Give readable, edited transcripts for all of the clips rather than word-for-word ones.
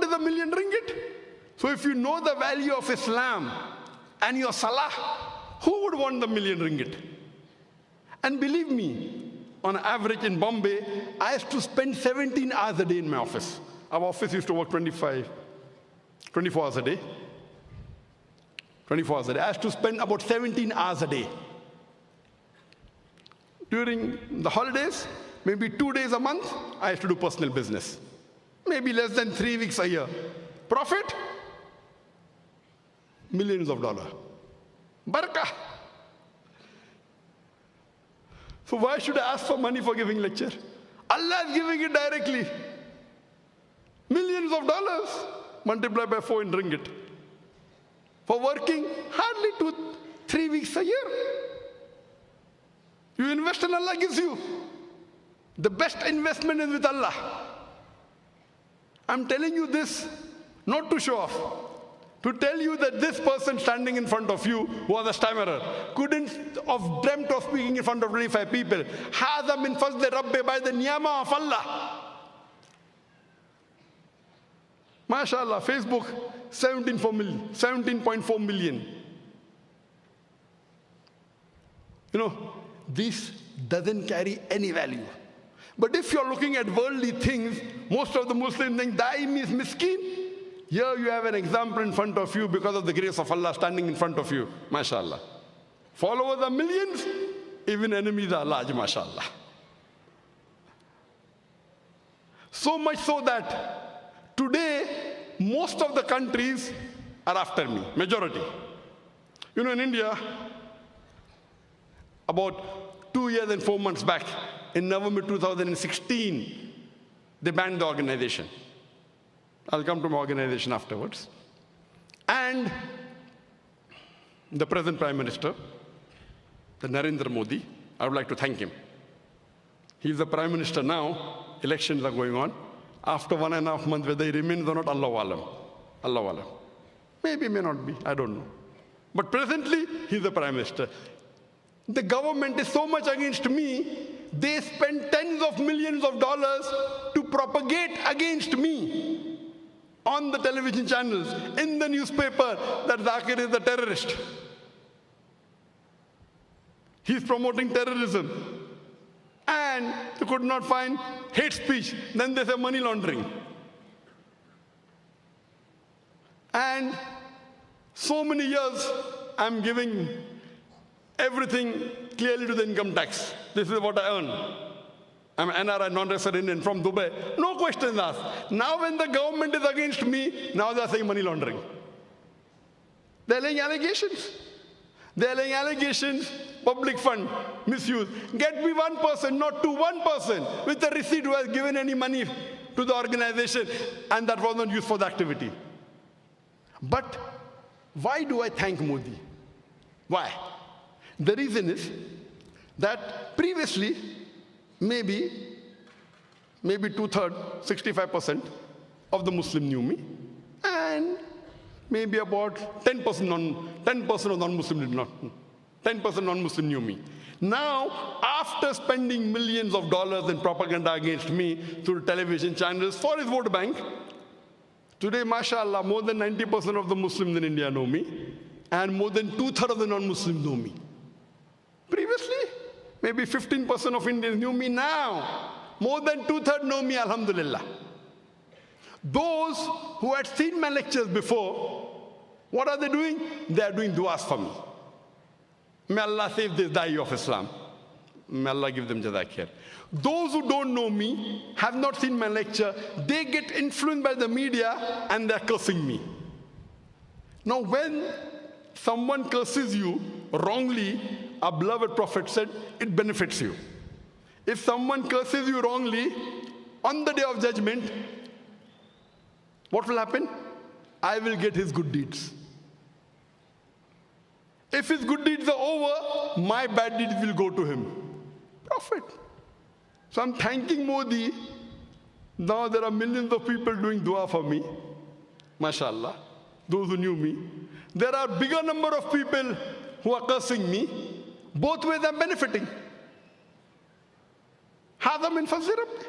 is a million ringgit? So if you know the value of Islam and your salah, who would want the million ringgit? And believe me, on average in Bombay, I used to spend 17 hours a day in my office. Our office used to work 24 hours a day. 24 hours a day. I used to spend about 17 hours a day. During the holidays, maybe 2 days a month, I used to do personal business. Maybe less than 3 weeks a year. Profit? Millions of dollars. Barakah. So why should I ask for money for giving lecture? Allah is giving it directly. Millions of dollars multiplied by 4 in ringgit. For working hardly 2-3 weeks a year. You invest and Allah gives you. The best investment is with Allah. I'm telling you this not to show off, to tell you that this person standing in front of you who was a stammerer couldn't have dreamt of speaking in front of 25 people. Hadha min fazli Rabbi, by the niyama of Allah. MashaAllah, Facebook, 17.4 million. You know, this doesn't carry any value. But if you're looking at worldly things, most of the Muslims think daim is miskin. Here you have an example in front of you because of the grace of Allah standing in front of you. MashaAllah. Followers are millions, even enemies are large, MashaAllah. So much so that today, most of the countries are after me, majority. You know, in India, about 2 years and 4 months back, in November 2016, they banned the organization. I'll come to my organization afterwards. And the present Prime Minister, the Narendra Modi, I would like to thank him. He's the Prime Minister now. Elections are going on. After 1.5 months, whether he remains or not, Allahu Alam. Allahu Alam. Maybe, may not be, I don't know. But presently, he's the Prime Minister. The government is so much against me, they spend tens of millions of dollars to propagate against me on the television channels, in the newspaper, that Zakir is a terrorist. He's promoting terrorism. And you could not find hate speech. Then they say money laundering. And so many years, I'm giving everything clearly to the income tax. This is what I earn. I'm an NRI, non-resident Indian from Dubai. No questions asked. Now when the government is against me, now they're saying money laundering. They're laying allegations. They're laying allegations, public fund, misuse. Get me one person, not to one person, with a receipt who has given any money to the organization, and that was not used for the activity. But why do I thank Modi? Why? The reason is that previously, maybe 2/3, 65% of the Muslim knew me, and maybe about 10% of non-Muslim did not. 10% non-Muslim knew me. Now, after spending millions of dollars in propaganda against me through television channels for his vote bank, today, mashallah, more than 90% of the Muslims in India know me, and more than 2/3 of the non-Muslims know me. Previously, maybe 15% of Indians knew me. Now, more than 2/3 know me, alhamdulillah. Those who had seen my lectures before, what are they doing? They are doing du'as for me. May Allah save this da'i of Islam. May Allah give them jazakir. Those who don't know me, have not seen my lecture, they get influenced by the media and they're cursing me. Now when someone curses you wrongly, our beloved Prophet said, it benefits you. If someone curses you wrongly, on the day of judgment, what will happen? I will get his good deeds. If his good deeds are over, my bad deeds will go to him. Prophet. So I'm thanking Modi. Now there are millions of people doing dua for me. MashaAllah. Those who knew me. There are bigger number of people who are cursing me. Both ways I'm benefiting. Hadha min fazli Rabbi.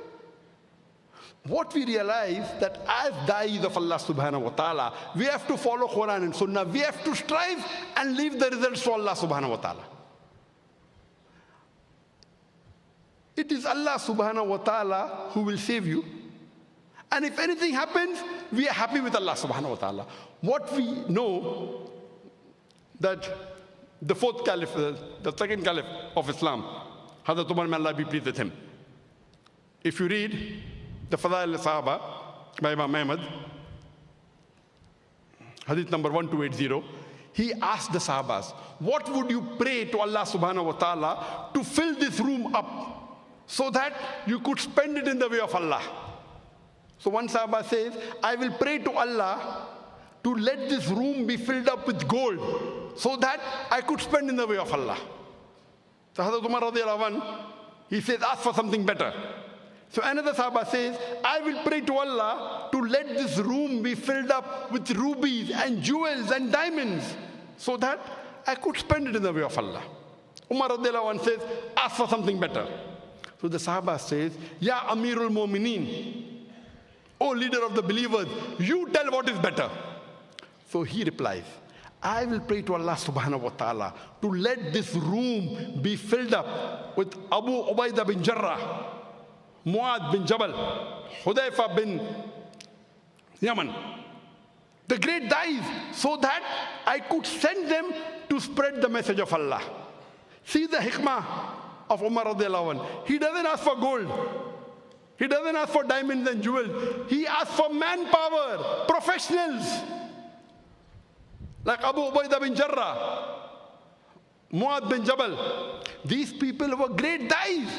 what we realize that as da'is of Allah subhanahu wa ta'ala, we have to follow Quran and Sunnah. We have to strive and leave the results to Allah subhanahu wa ta'ala. It is Allah subhanahu wa ta'ala who will save you. And if anything happens, we are happy with Allah subhanahu wa ta'ala. What we know, that the fourth caliph, the second caliph of Islam, Hazrat Umar, may Allah be pleased with him. If you read the Fadail al-Sahaba by Imam Ahmad, hadith number 1280, he asked the Sahabas, what would you pray to Allah subhanahu wa ta'ala to fill this room up so that you could spend it in the way of Allah? So one Sahaba says, I will pray to Allah to let this room be filled up with gold so that I could spend in the way of Allah. So Hazrat Umar radiallahu anhu, he says, ask for something better. So another Sahaba says, I will pray to Allah to let this room be filled up with rubies and jewels and diamonds so that I could spend it in the way of Allah. Umar radiallahu anhu says, ask for something better. So the Sahaba says, Ya Amirul Mu'mineen, O leader of the believers, you tell what is better. So he replies, I will pray to Allah subhanahu wa ta'ala to let this room be filled up with Abu Ubaidah bin Jarrah, Muad bin Jabal, Hudayfa bin Yaman, the great da'is, so that I could send them to spread the message of Allah. See the hikmah of Umar radiallahu anhu. He doesn't ask for gold. He doesn't ask for diamonds and jewels. He asks for manpower, professionals. Like Abu Ubaidah bin Jarrah, Muad bin Jabal. These people were great da'is,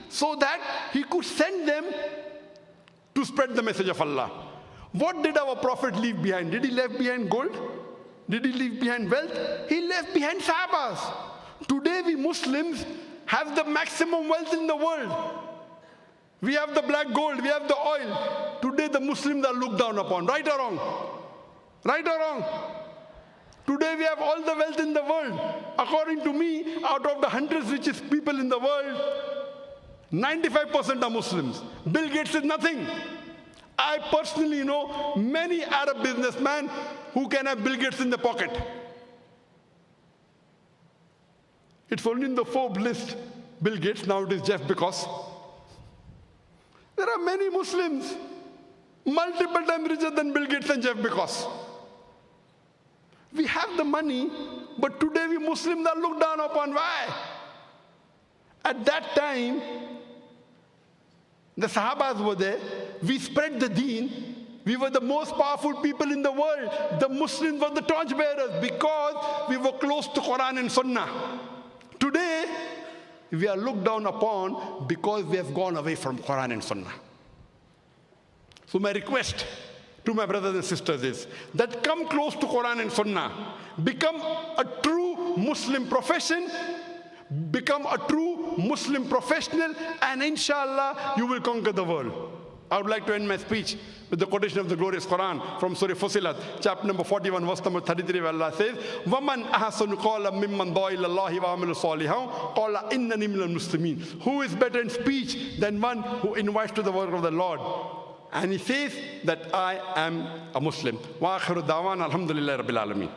so that he could send them to spread the message of Allah. What did our Prophet leave behind? Did he leave behind gold? Did he leave behind wealth? He left behind Sahabas. Today we Muslims have the maximum wealth in the world. We have the black gold, we have the oil. Today the Muslims are looked down upon. Right or wrong? Right or wrong? Today we have all the wealth in the world. According to me, out of the 100 richest people in the world, 95% are Muslims. Bill Gates is nothing. I personally know many Arab businessmen who can have Bill Gates in the pocket. It's only in the Forbes list, Bill Gates, now it is Jeff Bezos. There are many Muslims, multiple times richer than Bill Gates and Jeff Bezos. We have the money, but today we Muslims are looked down upon. Why? At that time, the Sahabas were there. We spread the deen. We were the most powerful people in the world. The Muslims were the torchbearers because we were close to Quran and Sunnah. Today, we are looked down upon because we have gone away from Quran and Sunnah. So my request to my brothers and sisters is that come close to Quran and Sunnah. Become a true Muslim profession. Become a true Muslim professional, and inshallah you will conquer the world. I would like to end my speech with the quotation of the glorious Quran from Surah Fussilat, chapter number 41, verse number 33, where Allah says, وَمَنْ أَحْسَنُ قَوْلًا مِمَّنْ دَعَا إِلَى اللَّهِ وَعَمِلَ صَالِحًا قَالَ إِنَّنِي مِنَ الْمُسْلِمِينَ. Who is better in speech than one who invites to the work of the Lord? And he says that I am a Muslim. وَآخِرُ دَعْوَانَ الْحَمْدُ لِلَّهِ رَبِّ الْعَالَمِينَ.